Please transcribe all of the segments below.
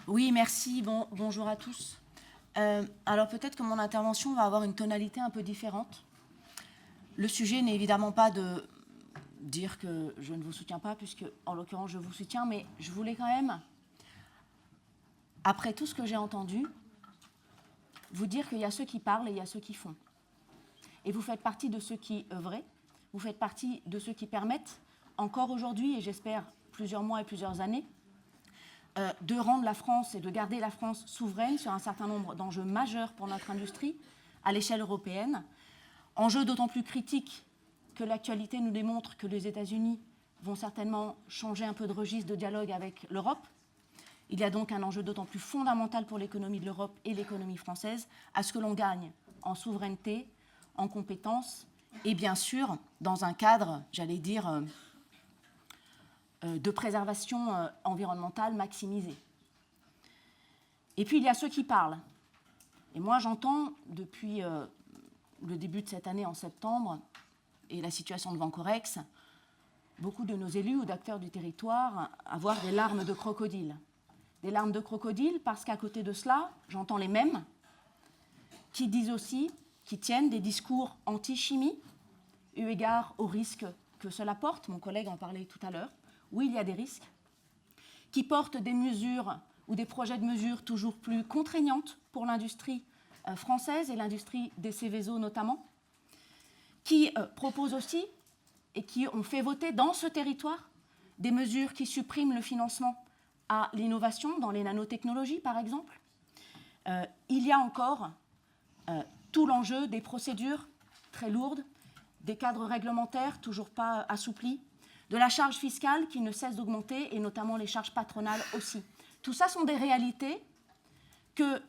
Oui, merci. Bonjour à tous. Alors peut-être que mon intervention va avoir une tonalité un peu différente. Le sujet n'est évidemment pas de dire que je ne vous soutiens pas, puisque en l'occurrence je vous soutiens, mais je voulais quand même, après tout ce que j'ai entendu, vous dire qu'il y a ceux qui parlent et il y a ceux qui font. Et vous faites partie de ceux qui œuvraient, vous faites partie de ceux qui permettent, encore aujourd'hui, et j'espère plusieurs mois et plusieurs années, de rendre la France et de garder la France souveraine sur un certain nombre d'enjeux majeurs pour notre industrie à l'échelle européenne. Enjeux d'autant plus critiques que l'actualité nous démontre que les États-Unis vont certainement changer un peu de registre de dialogue avec l'Europe. Il y a donc un enjeu d'autant plus fondamental pour l'économie de l'Europe et l'économie française à ce que l'on gagne en souveraineté, en compétences et bien sûr dans un cadre, j'allais dire, de préservation environnementale maximisée. Et puis il y a ceux qui parlent. Et moi j'entends depuis le début de cette année en septembre et la situation de Vancorex, beaucoup de nos élus ou d'acteurs du territoire avoir des larmes de crocodile. Des larmes de crocodile parce qu'à côté de cela, j'entends les mêmes qui disent aussi, qui tiennent des discours anti-chimie, eu égard aux risques que cela porte, mon collègue en parlait tout à l'heure. Oui, il y a des risques, qui portent des mesures ou des projets de mesures toujours plus contraignantes pour l'industrie française et l'industrie des Céveso notamment, qui proposent aussi et qui ont fait voter dans ce territoire des mesures qui suppriment le financement à l'innovation dans les nanotechnologies, par exemple. Il y a encore tout l'enjeu des procédures très lourdes, des cadres réglementaires toujours pas assouplis, de la charge fiscale qui ne cesse d'augmenter et notamment les charges patronales aussi. Tout ça sont des réalités que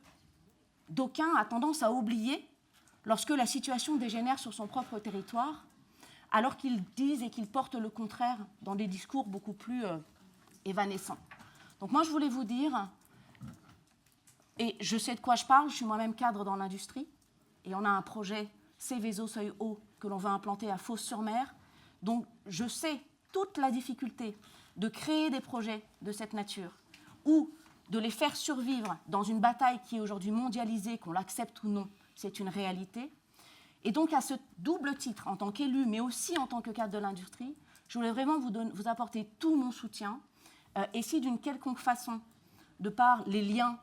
d'aucuns ont tendance à oublier lorsque la situation dégénère sur son propre territoire, alors qu'ils disent et qu'ils portent le contraire dans des discours beaucoup plus évanescents. Donc moi je voulais vous dire, et je sais de quoi je parle, je suis moi-même cadre dans l'industrie, et on a un projet Céveso Seuil Haut que l'on veut implanter à Fos-sur-Mer, donc je sais toute la difficulté de créer des projets de cette nature ou de les faire survivre dans une bataille qui est aujourd'hui mondialisée, qu'on l'accepte ou non, c'est une réalité. Et donc à ce double titre, en tant qu'élu, mais aussi en tant que cadre de l'industrie, je voulais vraiment vous apporter tout mon soutien. Et si d'une quelconque façon, de par les liens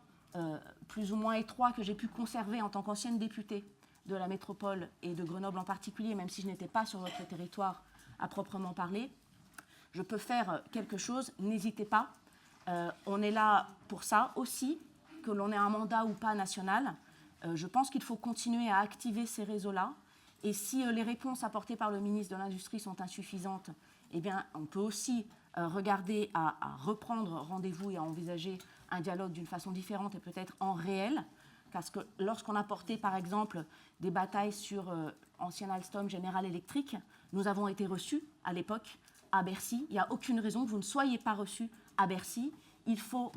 plus ou moins étroits que j'ai pu conserver en tant qu'ancienne députée de la métropole et de Grenoble en particulier, même si je n'étais pas sur votre territoire à proprement parler, je peux faire quelque chose, n'hésitez pas. On est là pour ça aussi, que l'on ait un mandat ou pas national. Je pense qu'il faut continuer à activer ces réseaux-là. Et si les réponses apportées par le ministre de l'Industrie sont insuffisantes, eh bien, on peut aussi regarder à reprendre rendez-vous et à envisager un dialogue d'une façon différente et peut-être en réel. Parce que lorsqu'on a porté, par exemple, des batailles sur ancien Alstom General Electric, nous avons été reçus à l'époque à Bercy. Il n'y a aucune raison que vous ne soyez pas reçus à Bercy. Il faut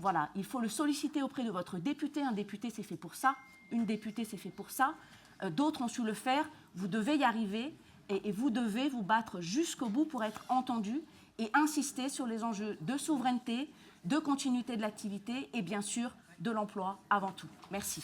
le solliciter auprès de votre député. Un député, c'est fait pour ça. Une députée, c'est fait pour ça. D'autres ont su le faire. Vous devez y arriver et vous devez vous battre jusqu'au bout pour être entendu et insister sur les enjeux de souveraineté, de continuité de l'activité et bien sûr de l'emploi avant tout. Merci.